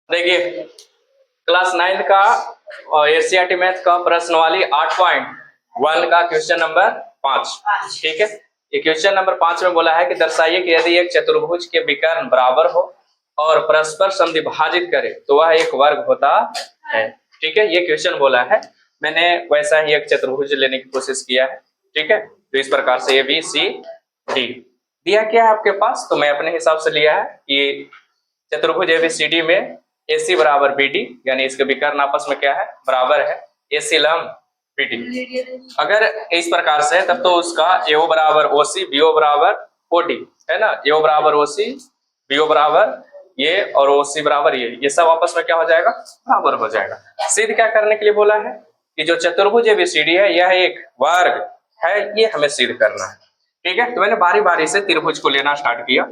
देखिए क्लास 9 का और एनसीईआरटी मैथ का प्रश्नवाली 8.1 का क्वेश्चन नंबर 5। ठीक है, ये क्वेश्चन नंबर 5 में बोला है कि दर्शाइए कि यदि एक चतुर्भुज के विकर्ण बराबर हो और परस्पर समद्विभाजित करे तो वह एक वर्ग होता है। ठीक है, ये क्वेश्चन बोला है, मैंने वैसा ही एक चतुर्भुज लेने की कोशिश किया है। ठीक है, तो इस प्रकार से ए बी सी डी दिया क्या है आपके पास, तो मैं अपने हिसाब से लिया है कि चतुर्भुज एबीसीडी में AC बराबर BD, यानी इसके विकर्ण आपस में क्या है, बराबर है, AC लंब BD। अगर इस प्रकार से है तब तो उसका AO बराबर OC, BO बराबर OD है ना, AO बराबर OC, BO बराबर ये और OC बराबर ये सब आपस में क्या हो जाएगा, बराबर हो जाएगा। सिद्ध क्या करने के लिए बोला है कि जो चतुर्भुज एबीसीडी है यह एक वर्ग है, ये हमें सिद्ध करना है। ठीक है, तो मैंने बारी बारी से त्रिभुज को लेना स्टार्ट किया।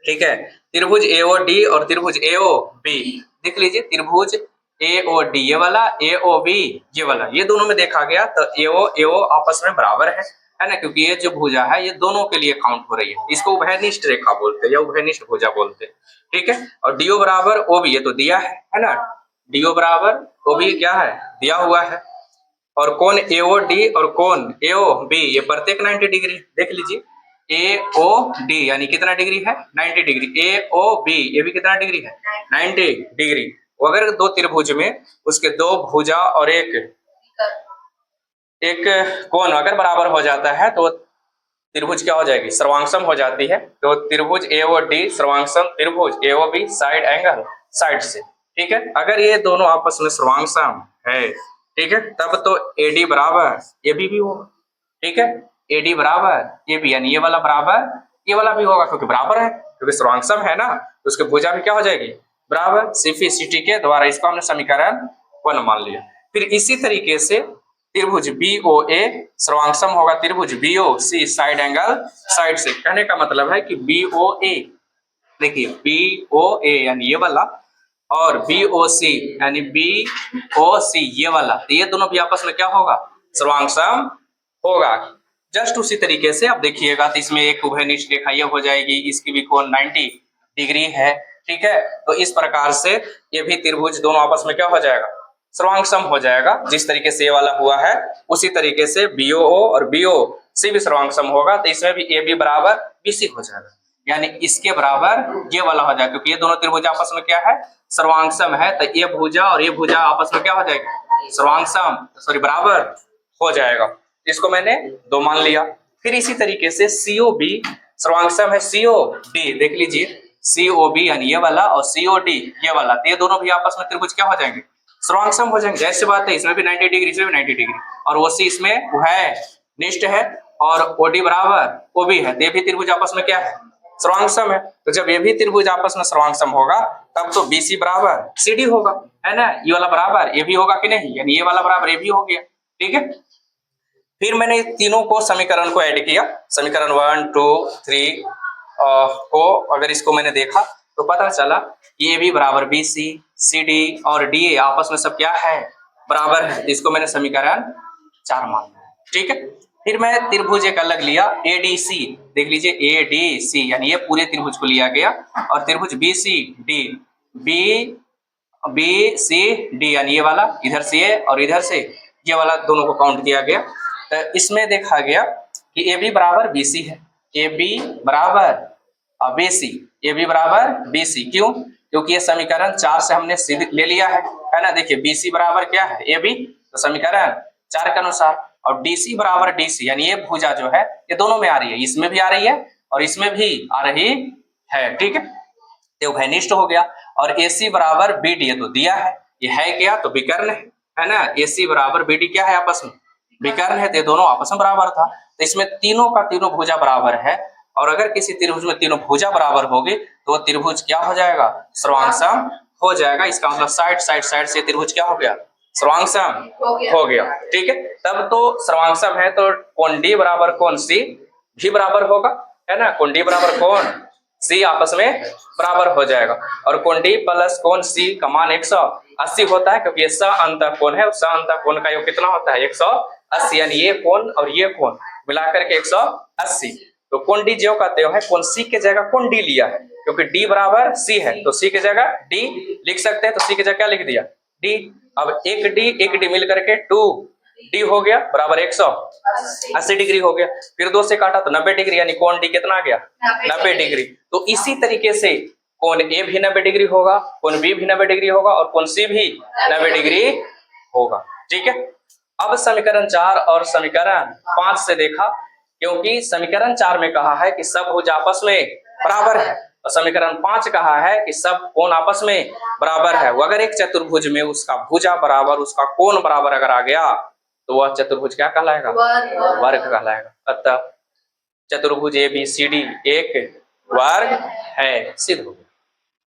ठीक है, त्रिभुज AOD और त्रिभुज AOB देख लीजिए, त्रिभुज AOD ये वाला, AOB ये वाला, ये दोनों में देखा गया तो AO आपस में बराबर है ना, क्योंकि ये जो भुजा है ये दोनों के लिए काउंट हो रही है, इसको उभयनिष्ठ रेखा बोलते हैं या उभयनिष्ठ भुजा बोलते हैं। ठीक है, और DO बराबर OB ये तो दिया है ना, DO बराबर OB क्या है, दिया हुआ है। और कौन AOD और कौन AOB ये प्रत्येक 90 डिग्री, देख लीजिए AOD यानी कितना डिग्री है, 90 डिग्री, AOB ये भी कितना डिग्री है, 90 डिग्री। अगर दो त्रिभुज में उसके दो भुजा और एक कोण अगर बराबर हो जाता है तो त्रिभुज क्या हो जाएगी, सर्वांगसम हो जाती है। तो त्रिभुज AOD सर्वांगसम त्रिभुज AOB साइड एंगल साइड से। ठीक है, अगर ये दोनों आपस में सर्वांगसम है, ठीक है, तब तो AD बराबर AB भी होगा। ठीक है, AD बराबर AB यानी ये वाला बराबर ये वाला भी होगा, क्योंकि बराबर है, क्योंकि सर्वांगसम है ना, तो उसके भुजा भी क्या हो जाएगी, बराबर। सिफिसिटी के द्वारा इसको हमने समीकरण 1 मान लिया। फिर इसी तरीके से त्रिभुज BOA सर्वांगसम होगा त्रिभुज BOC साइड एंगल साइड से। कहने का मतलब है कि BOA, देखिए BOA यानी ये वाला और BOC यानी BOC ये वाला, तो ये दोनों भी आपस में क्या होगा, सर्वांगसम होगा। जस्ट उसी तरीके से आप देखिएगा, तो इसमें एक उभयनिष्ठ रेखा ये हो जाएगी, इसकी भी कोण 90 डिग्री है। ठीक है, तो इस प्रकार से ये भी त्रिभुज दोनों आपस में क्या हो जाएगा, सर्वांगसम हो जाएगा। जिस तरीके से ये वाला हुआ है उसी तरीके से BOO और BOC भी सर्वांगसम होगा, तो इसमें भी AB बराबर BC हो जाएगा, यानी इसके बराबर ये वाला हो जाएगा, क्योंकि ये दोनों त्रिभुज आपस में क्या है, सर्वांगसम है। तो ये भुजा और ये भुजा आपस में क्या हो जाएगा, सर्वांगसम सॉरी बराबर हो जाएगा। इसको मैंने 2 मान लिया। फिर इसी तरीके से COB सर्वांगसम है COD, देख लीजिए COB यानी ये वाला और COD ये वाला, तो ये दोनों भी आपस में त्रिभुज क्या हो जाएंगे, सर्वांगसम हो जाएंगे। जैसे बात है, इसमें भी 90 डिग्री, इसमें भी 90 डिग्री, और OC इसमें है निष्ठ है और OD बराबर OB है, तो ये भी त्रिभुज आपस में क्या है, सर्वांगसम है। तो जब ये भी त्रिभुज आपस में सर्वांगसम होगा तब तो BC बराबर CD होगा, है ना, ये वाला बराबर ये भी होगा कि नहीं, यानी ये वाला बराबर ये भी हो गया। ठीक है, फिर मैंने तीनों को समीकरण को ऐड किया, समीकरण 1 2 3 को अगर इसको मैंने देखा तो पता चला कि AB बराबर BC CD और DA आपस में सब क्या है, बराबर है। इसको मैंने समीकरण 4 मान लिया। ठीक है, फिर मैं त्रिभुज एक अलग लिया ADC, देख लीजिए ADC यानी ये पूरे त्रिभुज को लिया गया, और त्रिभुज BCD BCD यानी ये वाला इधर से ये और इधर से ये वाला दोनों को काउंट किया गया। तो इसमें देखा गया कि AB बराबर BC है, AB बराबर BC, AB बराबर BC, क्यों, क्योंकि ये समीकरण 4 से हमने सिद्ध ले लिया है ना। देखिए BC बराबर क्या है AB, तो समीकरण 4 के अनुसार, और DC बराबर DC यानी ये भुजा जो है ये दोनों में आ रही है, इसमें भी आ रही है और इसमें भी आ रही है। ठीक है, तो उभयनिष्ठ हो गया। और AC बराबर BD ये तो दिया है, ये है क्या, तो विकर्ण है ना, AC बराबर BD क्या है, आपस में विकर्ण है, तो दोनों आपस में बराबर था। तो इसमें तीनों का तीनों भुजा बराबर है, और अगर किसी त्रिभुज में तीनों भुजा बराबर होगी तो वो त्रिभुज क्या हो जाएगा, सर्वांगसम हो जाएगा। इसका मतलब साइड साइड साइड से त्रिभुज क्या हो गया, सर्वांगसम हो गया। ठीक है, तब तो सर्वांगसम है तो कोण D बराबर कोण C भी बराबर होगा, है ना, कोण D बराबर कोण C आपस में बराबर हो जाएगा। और कोण D प्लस कोण C का मान 180 होता है, क्योंकि ये सअंतः कोण है, सअंतः कोण का योग कितना होता है, 180, यानी ये कोण और ये कोण मिलाकर के 180। तो कोण D जो का त्यों है, कोण C के जगह कोण D लिया है, क्योंकि डी बराबर सी है तो सी की जगह डी लिख सकते हैं, तो सी की जगह क्या लिख दिया, डी। अब एक डी मिल करके 2 डी हो गया बराबर 180 डिग्री हो गया। फिर 2 से काटा तो 90 डिग्री, यानी कोण डी कितना आ गया, 90 डिग्री। तो इसी तरीके से कोण ए भी 90 डिग्री होगा, कोण बी भी 90 डिग्री होगा और कोण सी भी 90 डिग्री होगा। ठीक है। अब समीकरण 4 और समीकरण 5 से देखा, क्योंकि समीकरण 4 में कहा है कि सब भुज आपस में बराबर है और समीकरण 5 कहा है कि सब कोण आपस में बराबर है। वो अगर एक चतुर्भुज में उसका भुजा बराबर उसका कोण बराबर अगर आ गया तो वह चतुर्भुज क्या कहलाएगा, वर्ग कहलाएगा। अतः चतुर्भुज ABCD एक वर्ग है, सिद्ध हो गया।